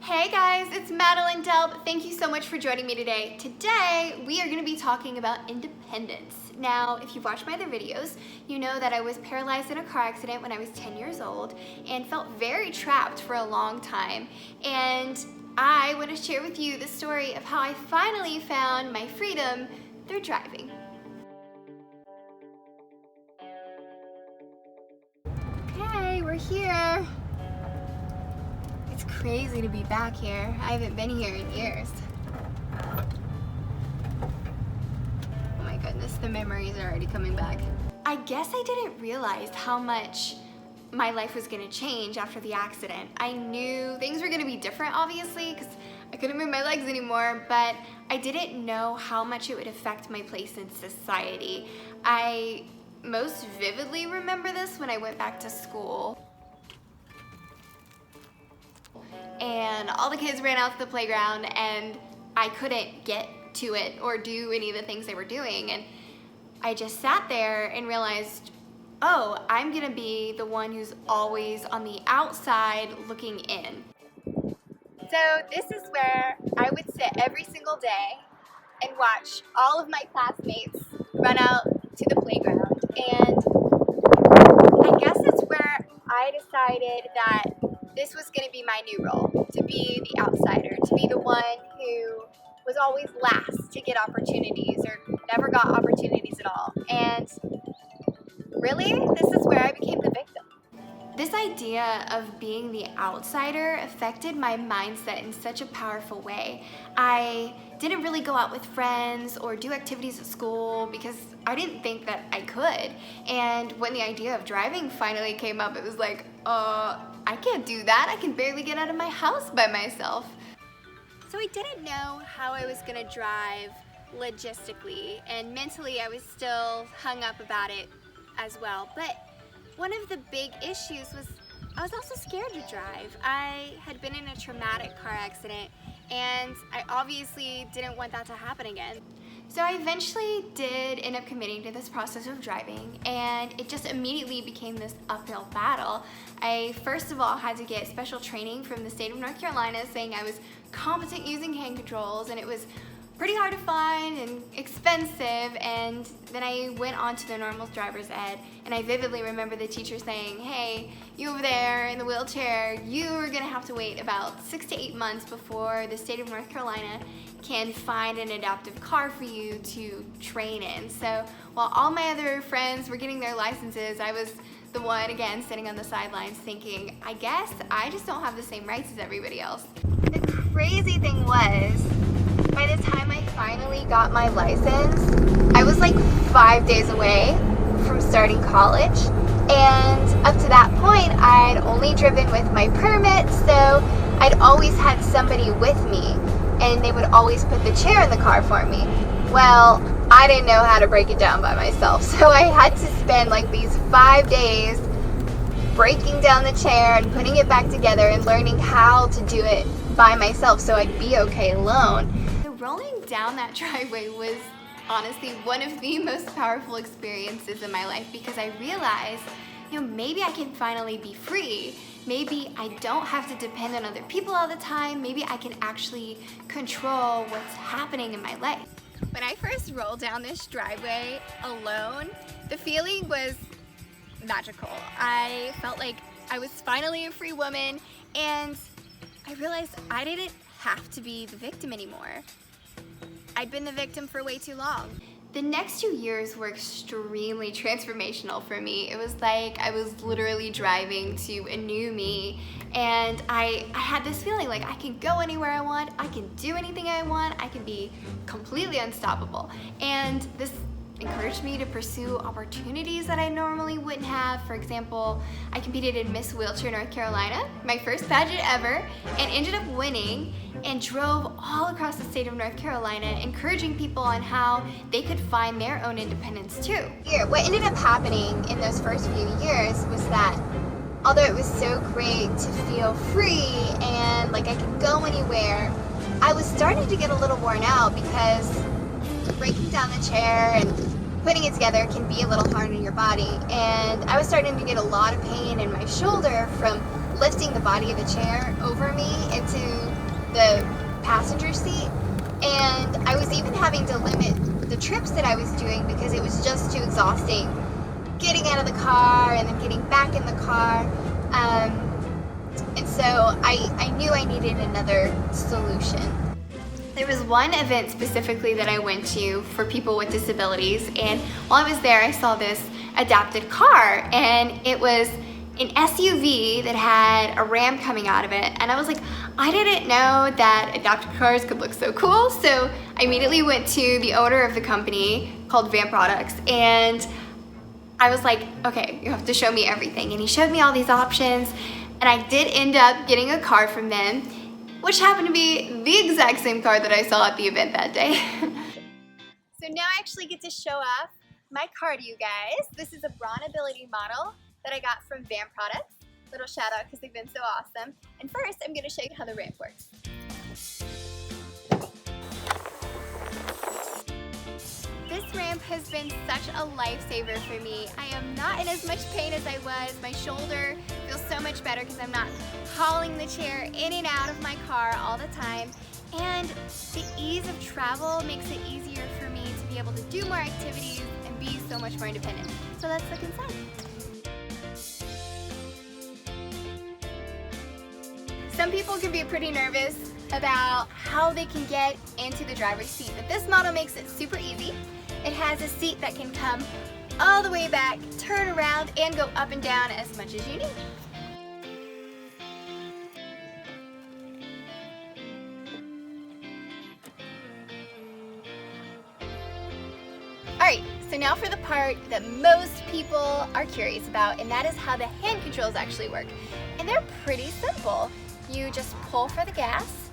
Hey guys, it's Madeline Delp. Thank you so much for joining me today. Today, we are going to be talking about independence. Now, if you've watched my other videos, you know that I was paralyzed in a car accident when I was 10 years old and felt very trapped for a long time. And I want to share with you the story of how I finally found my freedom through driving. Okay, we're here. It's crazy to be back here. I haven't been here in years. Oh my goodness, the memories are already coming back. I guess I didn't realize how much my life was gonna change after the accident. I knew things were gonna be different, obviously, because I couldn't move my legs anymore, but I didn't know how much it would affect my place in society. I most vividly remember this when I went back to school. And all the kids ran out to the playground and I couldn't get to it or do any of the things they were doing. And I just sat there and realized, oh, I'm gonna be the one who's always on the outside looking in. So this is where I would sit every single day and watch all of my classmates run out to the playground. And I guess it's where I decided that this was going to be my new role, to be the outsider, to be the one who was always last to get opportunities or never got opportunities at all. And really, this is where I became the victim. This idea of being the outsider affected my mindset in such a powerful way. I didn't really go out with friends or do activities at school because I didn't think that I could. And when the idea of driving finally came up, it was like, I can't do that. I can barely get out of my house by myself. So I didn't know how I was gonna drive logistically, and mentally I was still hung up about it as well. But one of the big issues was I was also scared to drive. I had been in a traumatic car accident and I obviously didn't want that to happen again. So I eventually did end up committing to this process of driving, and it just immediately became this uphill battle. I first of all had to get special training from the state of North Carolina saying I was competent using hand controls, and it was pretty hard to find and expensive. And then I went on to the normal driver's ed, and I vividly remember the teacher saying, hey, you over there in the wheelchair, you are gonna have to wait about 6 to 8 months before the state of North Carolina can find an adaptive car for you to train in. So while all my other friends were getting their licenses, I was the one, again, sitting on the sidelines thinking, I guess I just don't have the same rights as everybody else. The crazy thing was, by the time I finally got my license, I was like 5 days away from starting college. And up to that point, I'd only driven with my permit, so I'd always had somebody with me, and they would always put the chair in the car for me. Well, I didn't know how to break it down by myself, so I had to spend like these 5 days breaking down the chair and putting it back together and learning how to do it by myself so I'd be okay alone. So rolling down that driveway was honestly one of the most powerful experiences in my life, because I realized, maybe I can finally be free. Maybe I don't have to depend on other people all the time. Maybe I can actually control what's happening in my life. When I first rolled down this driveway alone, the feeling was magical. I felt like I was finally a free woman, and I realized I didn't have to be the victim anymore. I'd been the victim for way too long. The next 2 years were extremely transformational for me. It was like I was literally driving to a new me, and I had this feeling like I can go anywhere I want, I can do anything I want, I can be completely unstoppable. And this encouraged me to pursue opportunities that I normally wouldn't have. For example, I competed in Miss Wheelchair North Carolina, my first pageant ever, and ended up winning, and drove all across the state of North Carolina encouraging people on how they could find their own independence too. What ended up happening in those first few years was that although it was so great to feel free and like I could go anywhere, I was starting to get a little worn out because breaking down the chair and putting it together can be a little hard on your body. And I was starting to get a lot of pain in my shoulder from lifting the body of the chair over me into even having to limit the trips that I was doing because it was just too exhausting. Getting out of the car and then getting back in the car. And so I knew I needed another solution. There was one event specifically that I went to for people with disabilities, and while I was there I saw this adapted car, and it was an SUV that had a ramp coming out of it, and I was like, I didn't know that adapted cars could look so cool. So I immediately went to the owner of the company called Van Products, and I was like, okay, you have to show me everything. And he showed me all these options, and I did end up getting a car from them, which happened to be the exact same car that I saw at the event that day. So now I actually get to show off my car to you guys. This is a BraunAbility model that I got from Van Products. Little shout out because they've been so awesome. And first, I'm gonna show you how the ramp works. This ramp has been such a lifesaver for me. I am not in as much pain as I was. My shoulder feels so much better because I'm not hauling the chair in and out of my car all the time. And the ease of travel makes it easier for me to be able to do more activities and be so much more independent. So let's look inside. Some people can be pretty nervous about how they can get into the driver's seat, but this model makes it super easy. It has a seat that can come all the way back, turn around, and go up and down as much as you need. Alright, so now for the part that most people are curious about, and that is how the hand controls actually work. And they're pretty simple. You just pull for the gas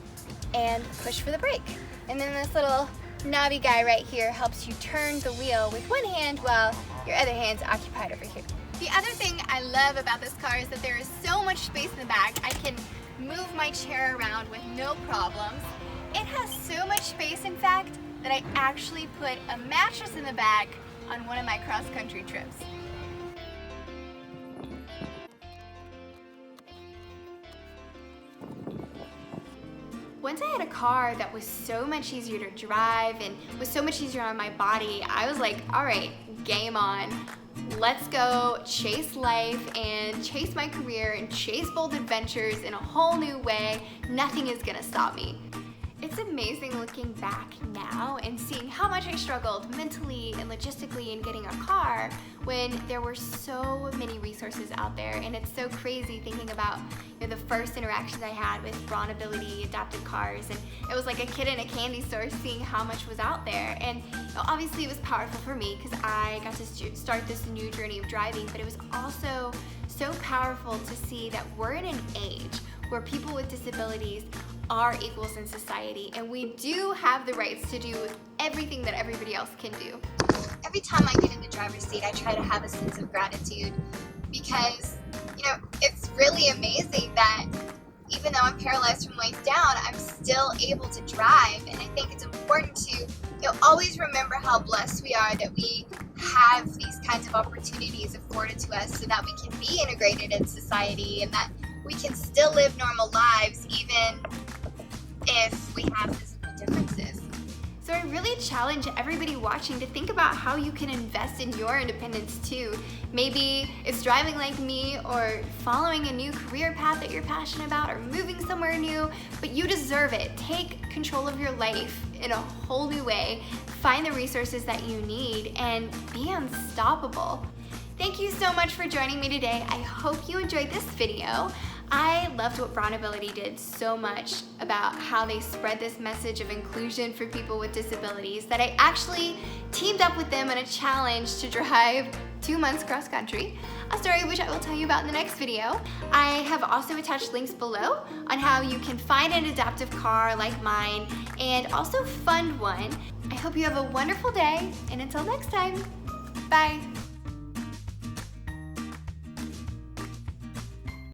and push for the brake. And then this little knobby guy right here helps you turn the wheel with one hand while your other hand's occupied over here. The other thing I love about this car is that there is so much space in the back. I can move my chair around with no problems. It has so much space, in fact, that I actually put a mattress in the back on one of my cross-country trips. Once I had a car that was so much easier to drive and was so much easier on my body, I was like, all right, game on. Let's go chase life and chase my career and chase bold adventures in a whole new way. Nothing is gonna stop me. It's amazing looking back now and seeing how much I struggled mentally and logistically in getting a car when there were so many resources out there. And it's so crazy thinking about, you know, the first interactions I had with BraunAbility adapted cars, and it was like a kid in a candy store seeing how much was out there. And you know, obviously it was powerful for me because I got to start this new journey of driving, but it was also so powerful to see that we're in an age where people with disabilities are equals in society, and we do have the rights to do everything that everybody else can do. Every time I get in the driver's seat, I try to have a sense of gratitude because, you know, it's really amazing that even though I'm paralyzed from waist down, I'm still able to drive. And I think it's important to, you know, always remember how blessed we are that we have these kinds of opportunities afforded to us so that we can be integrated in society and that we can still live normal lives even if we have physical differences. So I really challenge everybody watching to think about how you can invest in your independence too. Maybe it's driving like me, or following a new career path that you're passionate about, or moving somewhere new, but you deserve it. Take control of your life in a whole new way. Find the resources that you need and be unstoppable. Thank you so much for joining me today. I hope you enjoyed this video. I loved what BraunAbility did so much about how they spread this message of inclusion for people with disabilities that I actually teamed up with them in a challenge to drive 2 months cross country, a story which I will tell you about in the next video. I have also attached links below on how you can find an adaptive car like mine and also fund one. I hope you have a wonderful day, and until next time, bye.